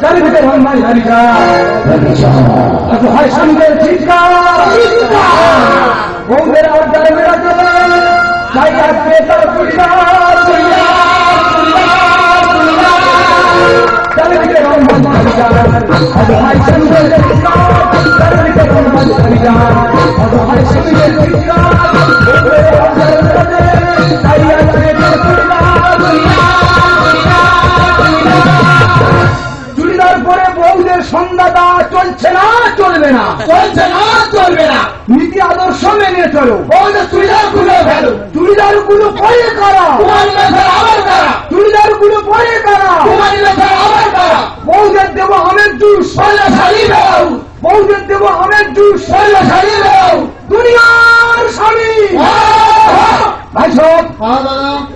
চারিদিকে ধর্মাই হারিকা হয় সঙ্গের চিৎকার বৌদের আড্ডায় মেলা চলে তাই আসবে তার পরিবার চারিদিকে ধর্মাই হারিকা হয় সঙ্গের চিৎকার চারিদিকে ধর্মাই হারিকা হয় সঙ্গের চিৎকার বৌদের আড্ডায় মেলা চলে তাই আসবে তার চুড়িদার পরে বউদের সন্ধ্যাটা চলছে না চলবে না চলছে না চলবে না নীতি আদর্শ মেনে চলো বউদের চুড়িদার গুলো ফেলো চুড়িদার গুলো পরে কারা তোমার মেঘের আবার কারা চুড়িদার গুলো পরে কারা তোমার মেঘের আবার কারা বউদের দেবো আমের জুস পয়লা শাড়ি দাও বউদের দেবো আমের জুস পয়লা শাড়ি দাও দুনিয়ার স্বামী ভাই সব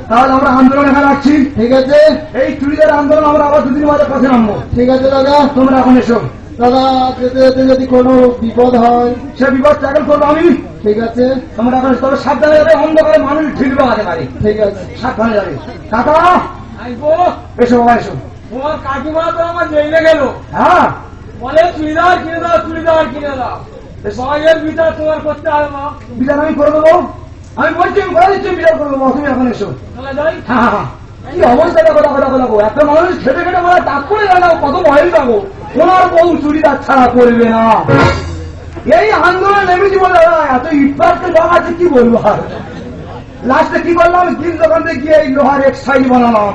তাহলে আমরা আন্দোলন এখানে রাখছি ঠিক আছে এই চুড়িদার আন্দোলন আমরা আবার দুদিন বাদে কাছে নামবো ঠিক আছে দাদা তোমরা এখন এসো দাদা যেতে যেতে যদি কোনো বিপদ হয় সে বিপদ ট্যাকেল করবো আমি ঠিক আছে তোমরা এখন তবে সাবধানে যাবে অন্ধকারে মানুষ ঢিলবে আগে পারে ঠিক আছে সাবধানে যাবে কাকা এসো বাবা এসো তোমার কাকিমা তো আমার জেলে গেল হ্যাঁ বলে চুড়িদার কিনে দাও চুড়িদার কিনে দাও সমাজের বিচার তোমার করতে হবে না বিচার আমি করে দেবো আমি বলছি আমি করে দিচ্ছি বিচার করে দেবো তুমি এখন এসো তাহলে যাই হ্যাঁ হ্যাঁ কি অবস্থা দেখো দেখো দেখো দেখো একটা মানুষ খেটে খেটে বলে ডাক করে জানাও কত ভয় যাবো ওনার বউ চুড়িদার ছাড়া করবে না এই আন্দোলন নেমেছি বলে এত ইটপাটকে লোক আছে কি বলবো আর লাস্টে কি করলাম তিন দোকান থেকে গিয়ে এই লোহার এক্সাইজ বানালাম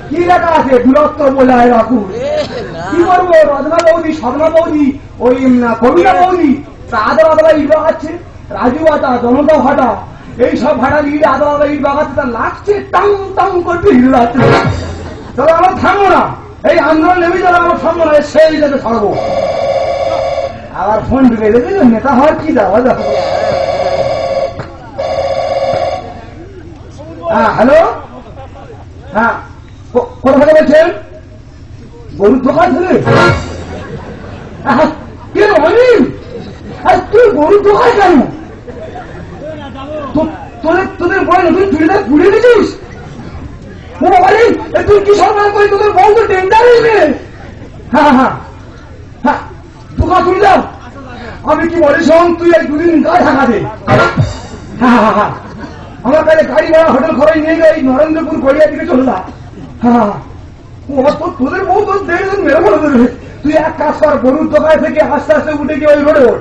কি লেখা আছে দূরত্ব বলে রাখুন কি করবো রত্না বৌদি স্বপ্না বৌদি ওই কবিতা বৌদি আদা আদা ইট বাগাচ্ছে রাজু আটা জনতা ভাটা এইসব ভাটা দিয়ে আদা আদা ইট বাগাচ্ছে তার লাগছে টাং টাং করতে হিল আছে তবে আমার থামবো না এই আন্দোলন নেমে যাবে আমার থামবো না সেই যাতে ছাড়বো আবার ফোন ঢুকে দেখি নেতা হওয়ার কি যাওয়া দেখো হ্যাঁ হ্যালো হ্যাঁ কোথা থেকে বলছেন গরুর দোকান থেকে কেন অনিল তুই গরুর দোকান কেন তোদের বয় নতুন চুড়িদার পুড়ে দিছিস ও বাবা তুই কি সরকার করি তোদের বউ তো টেন্ডার হয়েছে হ্যাঁ হ্যাঁ হ্যাঁ দোকান তুলে দাও আমি কি বলি শোন তুই এক দুদিন গায়ে ঢাকা দে হ্যাঁ হ্যাঁ হ্যাঁ আমার কাছে গাড়ি ভাড়া হোটেল খরচ নিয়ে গিয়ে নরেন্দ্রপুর গড়িয়া দিকে চললা হ্যাঁ তোদের বউ তোর দেখে মেরে ফেলে দেবে তুই এক কাজ কর গরুর দোকান থেকে আস্তে আস্তে উঠে গিয়ে ওই রোডে ওঠ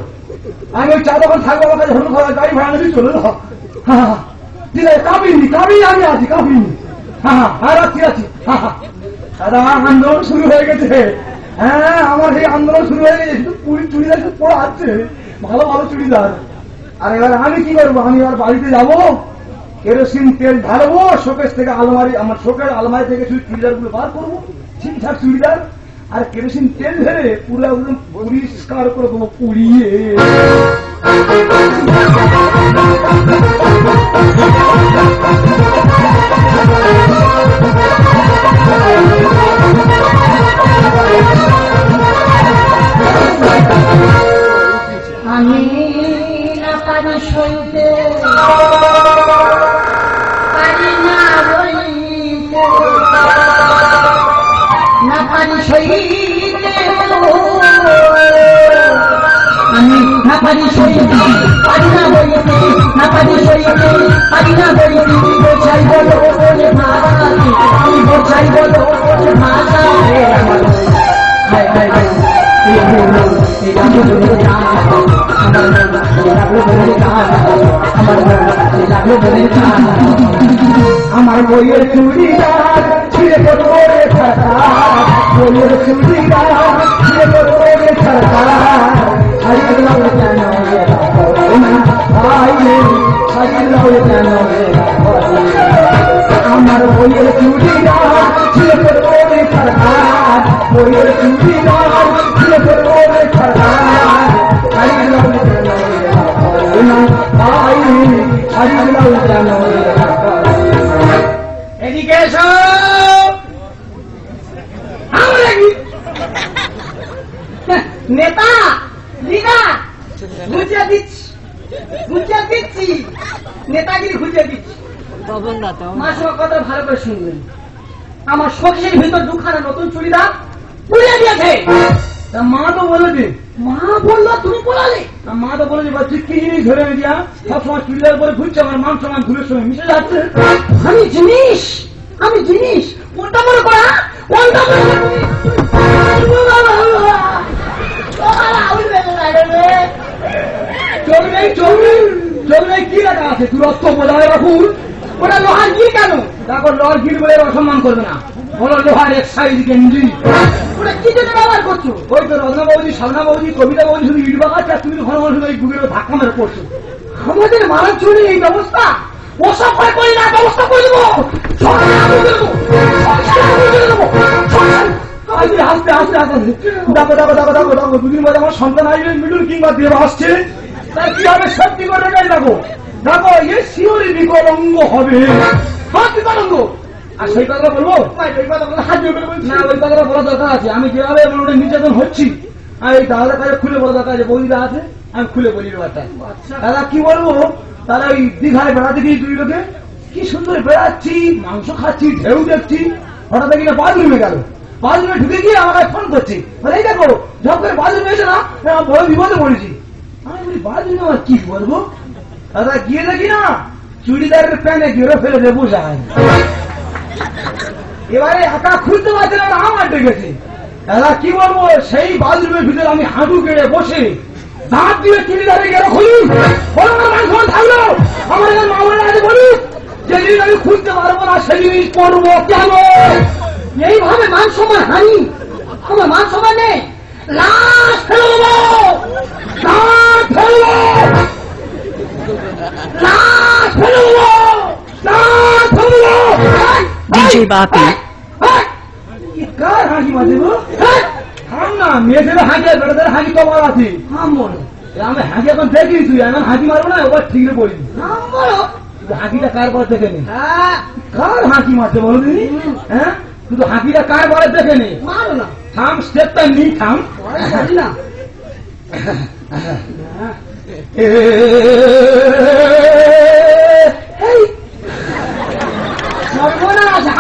আমি ওই চা দোকান থাকবো আমার কাছে হোটেল খরচ গাড়ি ভাড়া নিয়ে চলে যাও হ্যাঁ ঠিক আছে কাবিনি আমি আছি কাবিনি হ্যাঁ হ্যাঁ রাখছি হ্যাঁ হ্যাঁ দাদা আন্দোলন শুরু হয়ে গেছে হ্যাঁ আমার সেই আন্দোলন শুরু হয়ে গেছে শুধু পুরী চুড়িদার শুধু পড়া আছে ভালো ভালো চুড়িদার আর এবার আমি কি করবো আমি এবার বাড়িতে যাবো কেরোসিন তেল ঢালবো শোকেস থেকে আলমারি আমার শোকের আলমারি থেকে শুধু চুড়িদার গুলো বার করবো ঠিকঠাক চুড়িদার আর কেরোসিন তেল ঢেলে পুরো একদম পরিষ্কার করে দেবো পুড়িয়ে আমি না পারি সইতে পারি না বইতে না পারি সইতে আমি না পারি সইতে পারি না বইতে না পারি সইতে পারি না বইতে বোঝাই বলো বলে ভাষা আমি বোঝাই বলো বলে ভাষা আমার হায় হায় আমার বইয়ের চুড়িদার ছিঁড়ে করবো রে সরকার বইয়ের চুড়িদার ছিঁড়ে করবো রে সরকার হারিয়ে কেন আমার বইয়ের চুড়িদার ছিঁড়ে করবো রে সরকার বইয়ের চুড়িদার ছিঁড়ে করবো রে সরকার এদিকে এসো নেতা লিডার ঘুচিয়ে দিচ্ছি নেতাগিরি ঘুচিয়ে দিচ্ছি। মাসিমা কথা ভালো করে শুনবেন। আমার শোকের ভিতর দুখানা নতুন চুড়িদার পুড়িয়ে দিয়েছে। তা মা তো বলেছে, মা বললো তুমি পোড়ালে। তা মা তো বলেছে তুই কি জিনিস ধরে দিয়া সবসময় চুড়িদার পরে ঘুরছে, আমার মান সমান ধুলের সঙ্গে মিশে যাচ্ছে। আমি জিনিস কোনটা মনে করা কোনটা মনে চোখ নেই কি রাখা আছে, তুই রক্ত বোঝায় রাখুন। ওটা লোহার গির কেন? দেখো লোহার গির বলে অসম্মান করবে না, বলো লোহার এক সাইজ গেঞ্জি। ওটা কি জন্য ব্যবহার করছো? ওই তো রত্না বাবুজি, সালনা বাবুজি, কবিতা বাবুজি শুধু ইট বাগাচ্ছে, আর তুমি ঘন ঘন শুধু এই গুগের ধাক্কা মেরে পড়ছো। আমাদের মারার জন্য এই ব্যবস্থা ওসব ভয় করি না, ব্যবস্থা করে দেবো। আস্তে আস্তে আস্তে দেখো দেখো দেখো দেখো দেখো দুদিন বাদে আমার সন্তান আসবে, মিডল কিংবা দেব আসছে, তাই কি হবে সত্যি করে দেখো দেখো এ শিওরি বিকলঙ্গ হবে। বিকলঙ্গ আর সেই কথা বলবো না, ওই কথাটা বলা দরকার আছে। আমি যেভাবে ওটা নির্যাতন হচ্ছি, আর এই দাদার কাছে খুলে বলা দরকার আছে। বৌদিদা আছে, আমি খুলে বলি ব্যাপারটা। দাদা কি বলবো, তাহলে ওই দীঘায় বেড়াতে গিয়ে দুই লোকে কি সুন্দর বেড়াচ্ছি, মাংস খাচ্ছি, ঢেউ দেখছি, হঠাৎ কিনা বাথরুমে গেল। বাথরুমে ঢুকে গিয়ে আমাকে ফোন করছে, এই দেখো ঝপ করে বাথরুমে এসে না বড় বিপদে পড়েছি। আমি বলি বাথরুমে আমার কি বলবো, দাদা গিয়ে দেখি না চুড়িদারের প্যানে গেড়ে ফেলে দেবো যায়। এবারে একা খুলতে পারছে না, আমার ডেকেছে। দাদা কি বলবো, সেই বাথরুমের ভিতরে আমি হাঁটু কেড়ে বসে দাঁত দিয়ে চুড়িদারে গেড়ে খুলি, মান থাকলো আমার এখানে মামলা আছে বলি, যে জিনিস আমি খুলতে পারবো না সেই জিনিস করবো কেন? এইভাবে মান সম্মান হানি, আমার মান সম্মান নেই। লাশ ফেলে দেবো, দাঁত ফেলবো, লাশ ফেলে দেবো, দাঁত ফেলবো। DJ Bapi. কার হাঁকি মাঝে থাম না, মেয়েদের হাঁকি আর বেটাদের হাঁকি তো আমার আছে। আমি হাঁকি এখন দেখি, তুই এখন হাঁকি মারবো না, ওবার ঠিক পড়ি। হাঁকিটা কার পর দেখে নি, কার হাঁকি মারছে বলো দিদি? হ্যাঁ শুধু হাঁকিটা কার পরে দেখে নি। মারো না, থাম, স্টেপটা নি, থাম না।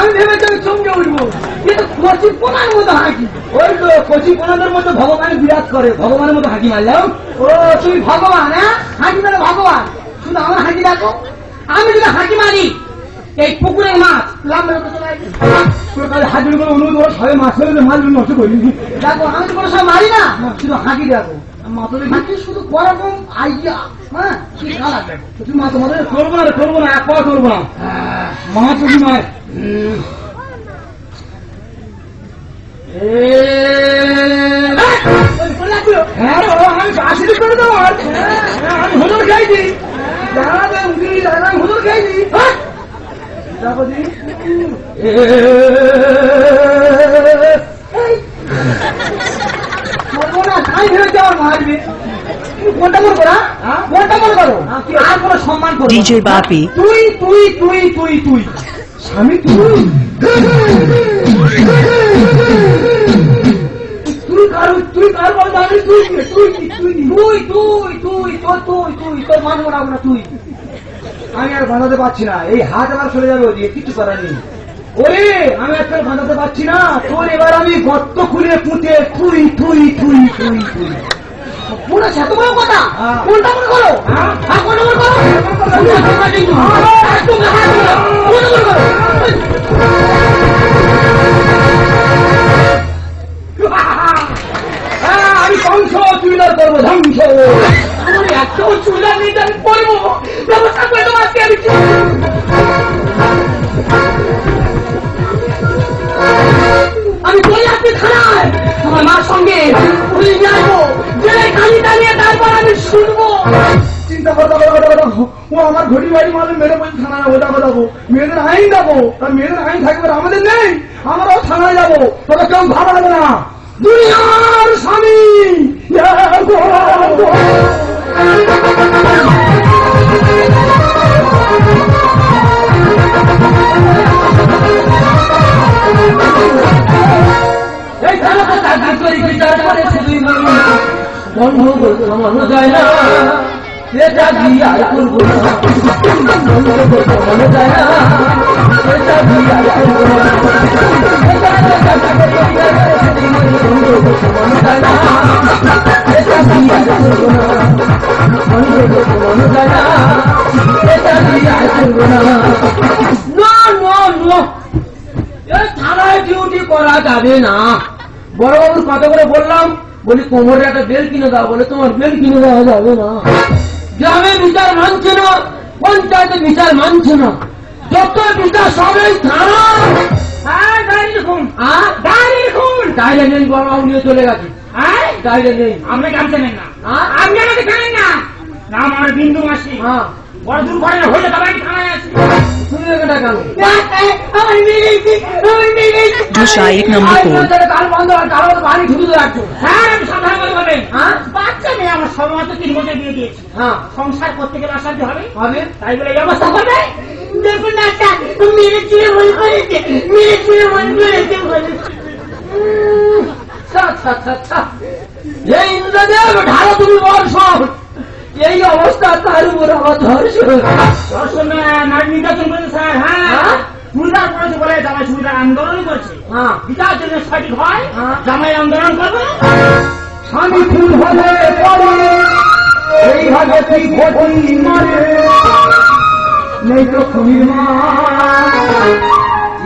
আমি ভেবেছি আমি চমকে উঠবো, কিন্তু কচি পোনার মতো হাঁকি। ওই তো কচি কোনাদের মধ্যে ভগবান বিরাজ করে, ভগবানের মতো হাঁকি মারলাম। ও তুমি ভগবান? হ্যাঁ হাঁকি মানে ভগবান। শুধু আমার হাঁকি দেখো, আমি যদি হাঁকি মারি এই পুকুরের মাছ লাম্বা চলে আসবে। হাজির করে অনুরোধ করে সবাই মাছ ফেলে মাছ নষ্ট করি। দেখো আমি তো কোনো সময় মারি না, শুধু হাঁকি দেখো। হাঁকি শুধু করকম আইডিয়া। হ্যাঁ কি কালার দেখো, তুই মা তোমাদের করবো না, করবো না, এক পাওয়া করবো না। মা তুমি মার হ্যাঁ আমি কাশি করে দেবো, আমি হুজুর খাইছি, আমি হুজুর খাইছি। দেখো দি আমি ভেবেছি আমার মারবে। কোনটা মনে করো? কোনটা মনে করো? আর কোনো সম্মান করো। DJ Bapi. তুই তুই তুই তুই তুই স্বামী, তুই তুই কার, তুই কার বল জানি? তুই তুই তুই তুই তুই তুই তোর তুই তুই তোর মানবো না তুই। আমি আর বাঁধাতে পারছি না, এই হাত আমার চলে যাবে ওদিকে, কিছু করার নেই। ওরে আমি একটা বাঁধাতে পারছি না, তোর এবার আমি গর্ত খুলে পুঁতে তুই তুই তুই তুই তুই পুরো এত বড় কথা। কোনটা মনে করো? কোনটা মনে করো? আমি ধ্বংস, চুইলার করবো ধ্বংস। আমার একটাও চুলা নেই, আমি পড়বো ব্যবস্থা করে দেবো আজকে। আমি বলে আসছি থানায় আমার মার সঙ্গে পুলিশ নিয়ে আসবো, জেলায় কালিটা নিয়ে তারপর আমি শুনবো। চিন্তা করতে ও আমার ঘড়ি বাড়ি মানে মেরে বলছি থানায় ও যাবো যাবো, মেয়েদের আইন যাবো, তার মেয়েদের আইন থাকবে আমাদের নেই, আমরাও থানায় যাবো, তোরা কেউ ভালো লাগে না। দুনিয়ার স্বামী এই কি করি বিচার করেছে দুই মহিলা গন্ডগোল থামানো যায় না এটা দিয়ে আর করবো না গন্ডগোল থামানো যায় না এটা দিয়ে আর করবো না গন্ডগোল থামানো যায় না এটা দিয়ে আর করবো না গন্ডগোল থামানো যায় না এটা দিয়ে আর করবো না থানায় ডিউটি করা যাবে না। বড়বাবুর কথা করে বললাম, বলি কোমরে একটা বেল কিনে দাও, বলে তোমার বেল কিনে দেওয়া যাবে না। গ্রামে বিচার মানছে না, পঞ্চায়েতে বিচার মানছে না, যত বিচার সবাই থানা। ডাইরে নেই, বড়বাবু নিয়ে চলে গেছে। ডাইরে নেই, আপনি জানতেন না, আপনি আমাকে জানেন না। নাম আমার বিন্দু মাসি। বড় দুর্ঘটনা হলে তবে আমি থানায় আছি। শুনে কেন Disha 1 number 4. কাল বন্ধ হয়, কারো বাড়ি ঢুকে রাখছো। হ্যাঁ, আমি সাবধান করে বলেন। বাচ্চা মেয়ে আমার সর্বমাত্র 3 বছর বিয়ে দিয়েছি। হ্যাঁ, সংসার করতে গেলে অশান্তি হবে, হবে। তাই বলে এই অবস্থা করবে। দেখুন না স্যার, মেরে চুলে ভুল করেছে, মেরে চুলে ভুল করেছে বলে। এই ইন্দ্রদেব ঢালো তুমি বল সব। এই অবস্থা তার উপর আমার ধর্ষণ নির্বাচন করেছে স্যার। হ্যাঁ, চুড়িদার করেছে বলে জামাই চুড়িদার আন্দোলন করছে। হ্যাঁ, বিচার জন্য সঠিক হয়, জামাই আন্দোলন করবে। স্বামী ফুল হলে পরে এইভাবে তুই ঘটি মারে নেই তো খুনির মা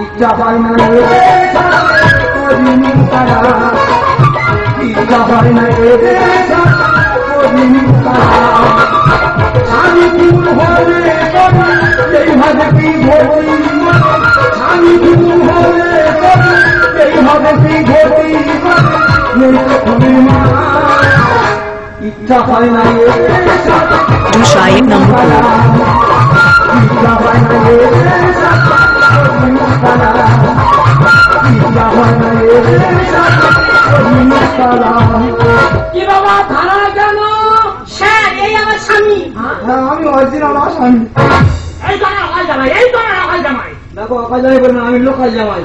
ইচ্ছা পায় না তারা ইচ্ছা পায় না স্বামী ফুল হলে এইভাবে তুই ঘটি স্বামী ফুল হলে এইভাবে তুই ঘটি নেই তো খুনির মা ইচ্ছা হয় না Disha 1 number 4. ইচ্ছা হয় না ইচ্ছা হয় না কি বাবা থানায় কেন? স্যার, এই আমার স্বামী। আমি অরিজিনাল আসামি। এই তো আমার অকাল জামাই, এই তো আমার অকাল জামাই। দেখো অকাল জামাই বলবেন, আমি লোকাল জামাই।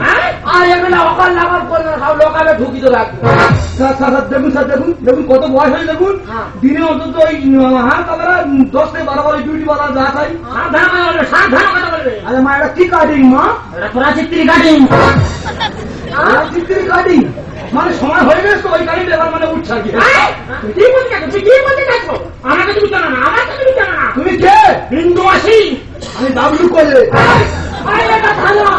আর এখানে অকাল লাগার করলে সব লোকালে ঢুকিত রাখবো। স্যার স্যার দেখুন স্যার দেখুন দেখুন কত বয়স হয়ে দেখুন দিনে অন্তত ওই হাত কামড়া 10 থেকে 12 বার ডিউটি বালা যা খাই। সাবধান কথা বলবে, সাবধান কথা বলবে। আরে মা এটা কি কাটিং মা? এটা তোরা চিত্রি কাটিং। চিত্রি কাটিং মানে সময় হয়ে গেছে তো ওই কাটিং এবার মানে উঠছে আর কি। কি বলতে চাচ্ছ? তুই কি বলতে চাচ্ছ? আমাকে তুমি জানো না, আমাকে তুমি জানো না। তুমি কে? বিন্দু মাসি। আমি ডাবলু করে এটা থানা,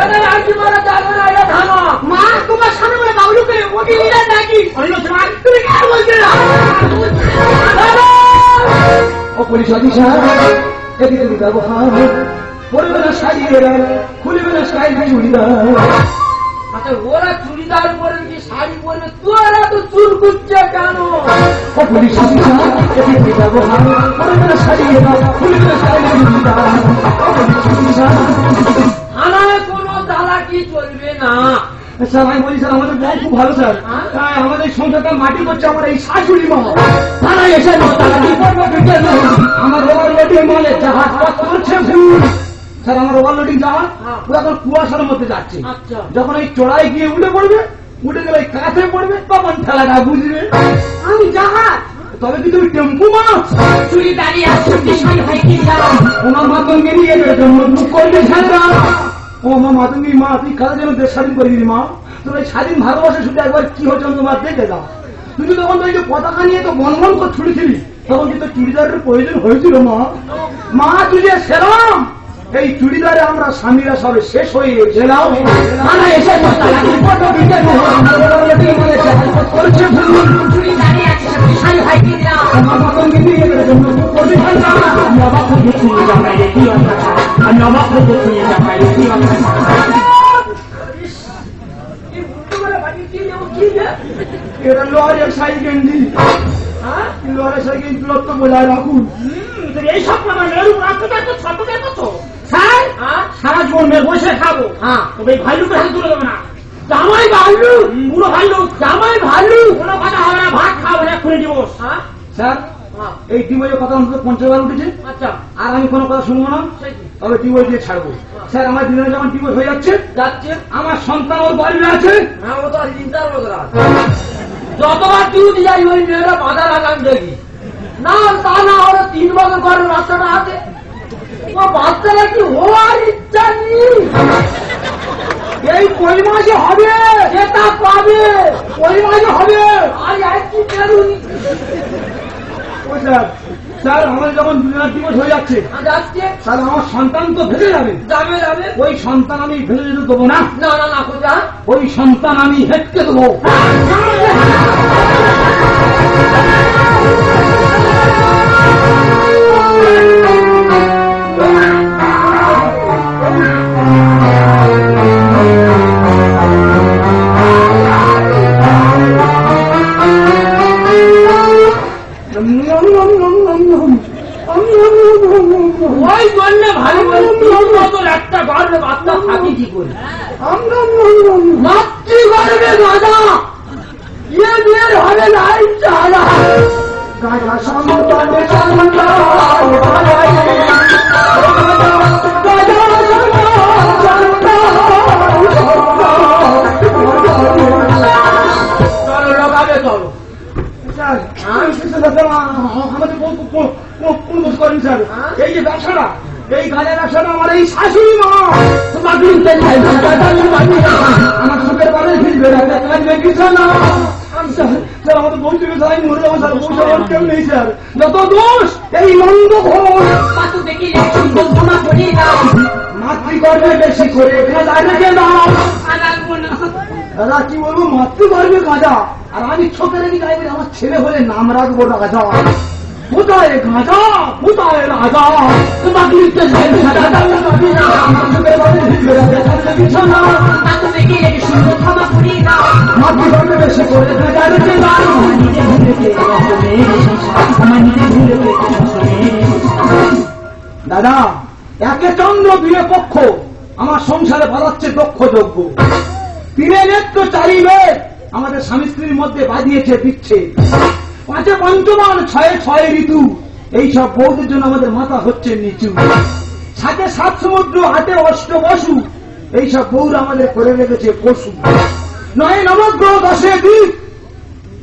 এটা রাজি মারা যাবে না, এটা থানা। মা, তোমার সামনে বলে বাবলু করে ওকে লিডার নাকি? অন্য সময় তুমি কেন বলতে না? ও পুলিশ অফিসার এদিকে তুমি ব্যবহার পড়বে না শাড়িয়ে খুলবে না শাড়ি চুড়িদার। আচ্ছা, ওরা চুড়িদার পরে কি শাড়ি পরবে, তোরা তো চুল কুচ্ছে কেন? ও পুলিশ অফিসার এদিকে ব্যবহার পড়বে না শাড়িয়ে খুলবে না শাড়ি চুড়িদার। ও পুলিশ অফিসার থানায় কোনো চালাকি চলবে না। স্যার আমি বলি স্যার আমাদের বউ খুব ভালো স্যার। তাই আমাদের সংসারটা মাটি করছে আমার এই শাশুড়ি মা। থানায় এসে চালাকি করবে কেন? আমার ওভারলোডিং মালে জাহাজ পথ করছে ভুল। স্যার আমার ওভারলোডিং জাহাজ ও এখন কুয়াশার মধ্যে যাচ্ছে। আচ্ছা, যখন এই চড়াই গিয়ে উঠে পড়বে, উঠে গেলে কাছে পড়বে তখন খেলাটা বুঝবে। আমি জাহাজ। তবে কি তুমি টেম্পু মাছ চুরি দাঁড়িয়ে আসছে, শাড়ি ভাই কি জানো? ওনার মাতঙ্গি নিয়ে মুখ করবে খেলা। ও মা মাতঙ্গি মা তুই কাজের জন্য দেশ স্বাধীন করে দিবি মা। তোর এই স্বাধীন ভারতবর্ষে শুধু একবার কি হচ্ছে তোমার দেখে যাও। তুই তো তখন ওই যে পতাকা নিয়ে তো বনবন করে ছুটেছিলি, তখন কিন্তু চুড়িদারের প্রয়োজন হয়েছিল মা। মা তুই যে সেরাম এই চুড়িদারে আমরা স্বামীরা সবে শেষ হয়ে গেলাম। থানায় এসে চালাকি করবে কেন? করছে ভুল। চুরি দাঁড়িয়ে আছে, শাড়ি ভাই কি জানো? আমার মাতঙ্গি নিয়ে করবে খেলা। আমি অবাক হয়ে দেখছি জামাই রে কি অত্যাচার। আমি অবাক হয়ে দেখছি জামাই রে কি অত্যাচার। এটা লোহারের সাইজ গেঞ্জি। লোহারের সাইজ গেঞ্জি তো বোঝায় রাখুন। এই সব আমার মেয়ের উপর অত্যাচার করছো, অত্যাচার করছো। স্যার, সারা জীবন মেয়ে বসে খাবো। তবে এই ভাইলুকে হাতে তুলে দেবো না। জামাই ভাল্লু, পুরো ভাইলুক। জামাই ভাল্লু। কোনো কথা হবে না, ভাত খাবো না, খুলে দিব। স্যার এই ডিভোর্সের কথা অন্তত 50 বার উঠেছে। আচ্ছা, আর আমি কোনো কথা শুনবো না, তবে ডিভোর্স দিয়ে ছাড়বো। স্যার আমার দিনে যখন ডিভোর্স হয়ে যাচ্ছে, আমার সন্তান ওর বাড়িতে আছে, ও তো আর চিন্তার লোকরা যতবার ডিউটি যাই ওই মেয়েরা বাধা লাগান দেখি না, তা না ওরা 3 বছর ঘরের বাচ্চাটা আছে, ও বাচ্চারা কি হওয়ার ইচ্ছা নেই। এই কই মাসে হবে, সেটা পাবে, কই মাসে হবে। আর একটি বেরুনি ও স্যার, স্যার আমার যখন ডিভোর্স হয়ে যাচ্ছে, যাচ্ছে, স্যার আমার সন্তান তো ভেসে যাবে। যাবে যাবে, ওই সন্তান আমি ভেসে যেতে দেবো না, না না না কোথা, ওই সন্তান আমি হেঁটকে দেবো। ওই জন্য ভালো বলছি একটা গর্বে বাচ্চা থাকি কি করে, মাতৃগর্ভে গাঁজা ইয়ে বিয়ের হবে না চালা গাঁজা সন্তানে সন্তান চলো লোকাবে চলো। আমাদের কোন করেন স্যার, এই যে ব্যবসাটা, এই গাঁজা ব্যবসাটা আমার এই শাশুড়ি মা আমার সুখের বাড়ি ফিরবে কাজবে কিছু না। স্যার আমাদের বউ থেকে যাই মরে যাবো স্যার, বউ সবার কেউ নেই স্যার, যত দোষ এই নন্দ ঘোষ মাতৃগর্ভে বেশি করে রেখে দাও। দাদা কি বলবো, মাতৃগর্ভে গাঁজা, আর আমি ছোটে রেখে যাই বলে আমার ছেলে হলে নাম রাখবো রাজা। কোথায় গাঁজা, কোথায় রাজা, মাতৃগর্ভে বেশি করে রেখে দাও। দাদা একে চন্দ্র দুয়ে পক্ষ, আমার সংসারে বাড়াচ্ছে দক্ষ যোগ্য, 3 নেত্র 4 বেদ আমাদের স্বামী স্ত্রীর মধ্যে বাঁধিয়েছে দিচ্ছে, 5 পঞ্চমান 6 ঋতু, এইসব বৌদের জন্য আমাদের মাথা হচ্ছে নিচু, 7 সমুদ্র 8 অষ্ট বসু, এইসব বৌরা আমাদের করে রেখেছে পশু, 9 নবগ্রহ 10 দিক,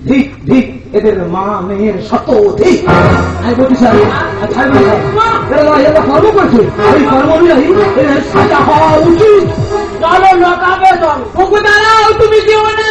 ধিক ধিক এদের মা মেয়ের শত ধিক। আমি বলছি স্যার এরা কর্ম করছে, এই কর্ম অনুযায়ী এদের সাজা হওয়া উচিত। চলো লোকাবে চলো, ওকে দাঁড়াও তুমি দিও না।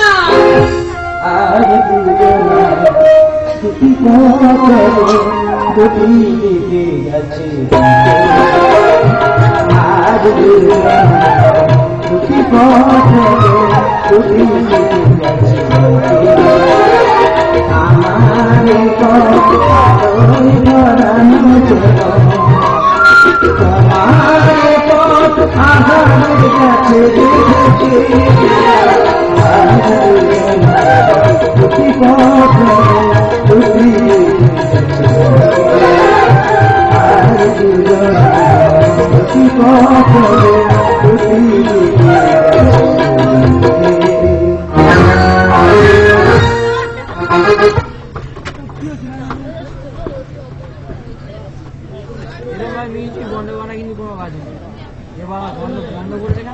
বন্ধ করা কিন্তু কোনো কাজ নেই, এবার বন্ধ করছে না।